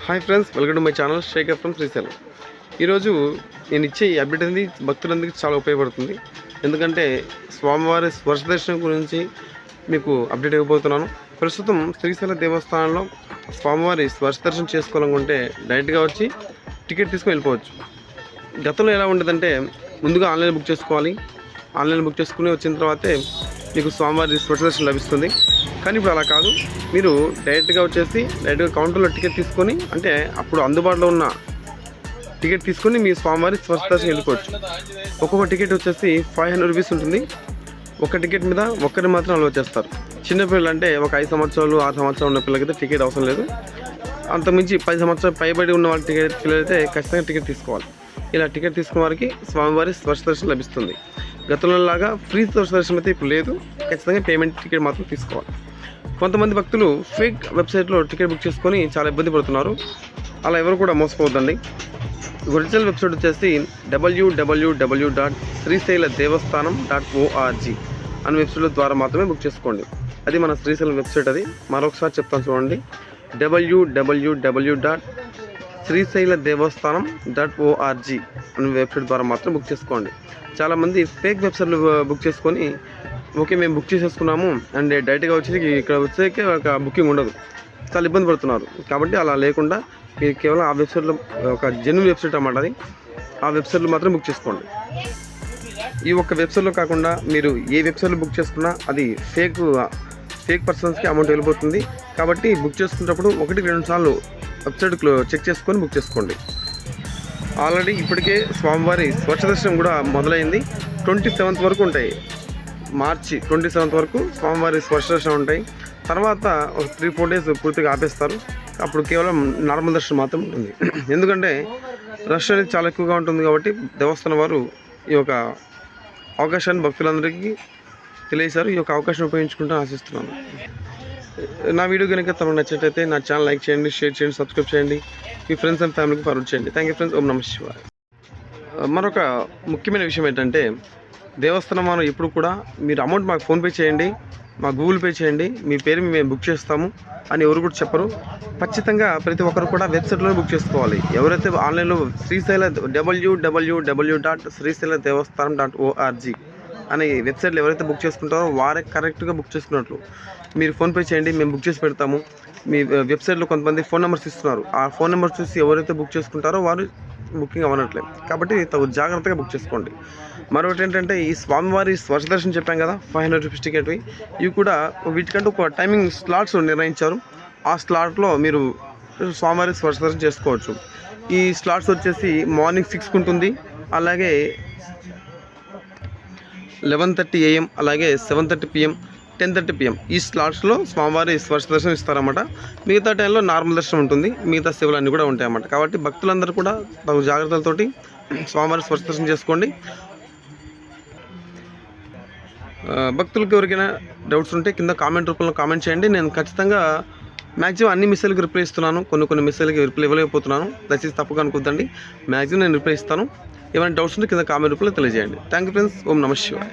Hi friends, welcome to my channel Shekhar from Srisailam. ఈరోజు నేను ఇచ్చే ఈ అప్డేట్ అనేది భక్తులందరికీ చాలా ఉపయోగపడుతుంది. ఎందుకంటే స్వామివారి స్పర్శ దర్శనం గురించి మీకు అప్డేట్ ఇవ్వబోతున్నాను. ప్రస్తుతం శ్రీశైలం దేవస్థానంలో స్వామివారి స్పర్శ దర్శనం చేసుకోవాలనుకుంటే డైరెక్ట్గా వచ్చి టికెట్ తీసుకొని వెళ్ళిపోవచ్చు. గతంలో ఎలా ఉండేదంటే ముందుగా ఆన్లైన్ బుక్ చేసుకోవాలి. ఆన్లైన్ బుక్ చేసుకుని వచ్చిన తర్వాతే మీకు స్వామివారి స్పర్శ దర్శనం లభిస్తుంది. కానీ ఇప్పుడు అలా కాదు, మీరు డైరెక్ట్గా కౌంటర్లో టికెట్ తీసుకొని, అంటే అప్పుడు అందుబాటులో ఉన్న టికెట్ తీసుకొని మీ స్వామివారి స్పర్శ దర్శనం వెళ్ళిపోవచ్చు. ఒక్కొక్క టికెట్ వచ్చేసి 500 రూపీస్ ఉంటుంది. ఒక టికెట్ మీద ఒక్కరిని మాత్రం అలౌ చేస్తారు. చిన్నపిల్లలు అంటే ఒక 5 సంవత్సరాలు 6 సంవత్సరాలు ఉన్న పిల్లలకైతే టికెట్ అవసరం లేదు. అంతకుమించి 10 సంవత్సరాలు పైబడి ఉన్న వాళ్ళ పిల్లలైతే ఖచ్చితంగా టికెట్ తీసుకోవాలి. ఇలా టికెట్ తీసుకున్న వారికి స్వామివారి స్పర్శ దర్శనం లభిస్తుంది. గతంలో లాగా ఫ్రీ స్పర్శ దర్శనం అయితే ఇప్పుడు లేదు. ఖచ్చితంగా పేమెంట్ టికెట్ మాత్రం తీసుకోవాలి. కొంతమంది భక్తులు ఫేక్ వెబ్సైట్లో టికెట్ బుక్ చేసుకొని చాలా ఇబ్బంది పడుతున్నారు. అలా ఎవరు కూడా మోసపోవద్దండి. ఒరిజినల్ వెబ్సైట్ వచ్చేసి www.srisailadevastanam.org అనే వెబ్సైట్ ద్వారా మాత్రమే బుక్ చేసుకోండి. అది మన శ్రీశైలం వెబ్సైట్. అది మరొకసారి చెప్తాను చూడండి, www.srisailadevastanam.org అనే వెబ్సైట్ ద్వారా మాత్రం బుక్ చేసుకోండి. చాలామంది ఫేక్ వెబ్సైట్లు బుక్ చేసుకొని ఓకే మేము బుక్ చేసేసుకున్నాము అండ్ డైరెక్ట్గా వచ్చి ఇక్కడ వచ్చేకే ఒక బుకింగ్ ఉండదు, చాలా ఇబ్బంది పడుతున్నారు. కాబట్టి అలా లేకుండా మీరు కేవలం ఆ వెబ్సైట్లో, ఒక జెన్యూన్ వెబ్సైట్ అన్నమాట అది, ఆ వెబ్సైట్లో మాత్రం బుక్ చేసుకోండి. ఈ ఒక్క వెబ్సైట్లో కాకుండా మీరు ఏ వెబ్సైట్లో బుక్ చేసుకున్నా అది ఫేక్ పర్సన్స్కి అమౌంట్ వెళ్ళిపోతుంది. కాబట్టి బుక్ చేసుకునేటప్పుడు 1-2 సార్లు వెబ్సైట్ చెక్ చేసుకొని బుక్ చేసుకోండి. ఆల్రెడీ ఇప్పటికే స్వామివారి స్పర్శ దర్శనం కూడా మొదలైంది. 27th వరకు ఉంటాయి. మార్చి 27th వరకు స్వామివారి స్పర్శ దర్శనం ఉంటాయి. తర్వాత ఒక 3-4 డేస్ పూర్తిగా ఆపేస్తారు. అప్పుడు కేవలం నార్మల్ దర్శనం మాత్రం ఉంటుంది. ఎందుకంటే రష్ అనేది చాలా ఎక్కువగా ఉంటుంది. కాబట్టి దేవస్థానం వారు ఈ యొక్క అవకాశాన్ని భక్తులందరికీ తెలియజేశారు. ఈ యొక్క అవకాశం ఉపయోగించుకుంటూ ఆశిస్తున్నాను. నా వీడియో కనుక తమకు నచ్చినట్లయితే నా ఛానల్ లైక్ చేయండి, షేర్ చేయండి, సబ్స్క్రైబ్ చేయండి, మీ ఫ్రెండ్స్ అండ్ ఫ్యామిలీకి ఫార్వర్డ్ చేయండి. Thank you friends. ఓం నమః శివాయ. మరొక ముఖ్యమైన విషయం ఏంటంటే దేవస్థానం వారు ఎప్పుడు కూడా మీరు అమౌంట్ మాకు ఫోన్పే చేయండి, మా గూగుల్ పే చేయండి, మీ పేరు మేము బుక్ చేస్తాము అని ఎవరు కూడా చెప్పరు. ఖచ్చితంగా ప్రతి ఒక్కరు కూడా వెబ్సైట్లో బుక్ చేసుకోవాలి. ఎవరైతే ఆన్లైన్లో www.srisailadevastanam.org అనే వెబ్సైట్లో ఎవరైతే బుక్ చేసుకుంటారో వారే కరెక్ట్గా బుక్ చేసుకున్నట్లు. మీరు ఫోన్పే చేయండి, మేము బుక్ చేసి పెడతాము. మీ వెబ్సైట్లో కొంతమంది ఫోన్ నెంబర్స్ ఇస్తున్నారు. ఆ ఫోన్ నెంబర్స్ చూసి ఎవరైతే బుక్ చేసుకుంటారో వారు బుకింగ్ అవ్వనట్లేదు. కాబట్టి తగు జాగ్రత్తగా బుక్ చేసుకోండి. మరొకటి ఏంటంటే ఈ స్వామివారి స్పర్శ దర్శనం చెప్పాం కదా, 500 రూపీస్ టికెట్వి, ఇవి కూడా వీటికంటే ఒక టైమింగ్ స్లాట్స్ నిర్ణయించారు. ఆ స్లాట్లో మీరు స్వామివారి స్పర్శ దర్శనం చేసుకోవచ్చు. ఈ స్లాట్స్ వచ్చేసి మార్నింగ్ 6కి ఉంటుంది, అలాగే 11:30 AM, అలాగే 7:30 PM, 10:30 PM ఈ స్లాట్స్లో స్వామివారి స్పర్శ దర్శనం ఇస్తారన్నమాట. మిగతా టైంలో నార్మల్ దర్శనం ఉంటుంది, మిగతా సేవలు అన్నీ కూడా ఉంటాయన్నమాట. కాబట్టి భక్తులందరూ కూడా తగు జాగ్రత్తలతోటి స్వామివారి స్పర్శ దర్శనం చేసుకోండి. భక్తులకు ఎవరికైనా డౌట్స్ ఉంటే కింద కామెంట్ రూపంలో కామెంట్ చేయండి. నేను ఖచ్చితంగా మ్యాక్సిమం అన్ని మెసేజ్కి రిప్లై ఇస్తున్నాను. కొన్ని మెసేజ్కి రిప్లై ఇవ్వలేకపోతున్నాను, దయచేసి తప్పుగా అనుకోద్దండి. మ్యాక్సిమం నేను రిప్లై ఇస్తాను. ఏమైనా డౌట్స్ ఉంటే కింద కామెంట్ రూపంలో తెలియజేయండి. Thank you friends. ఓం నమః శివాయ.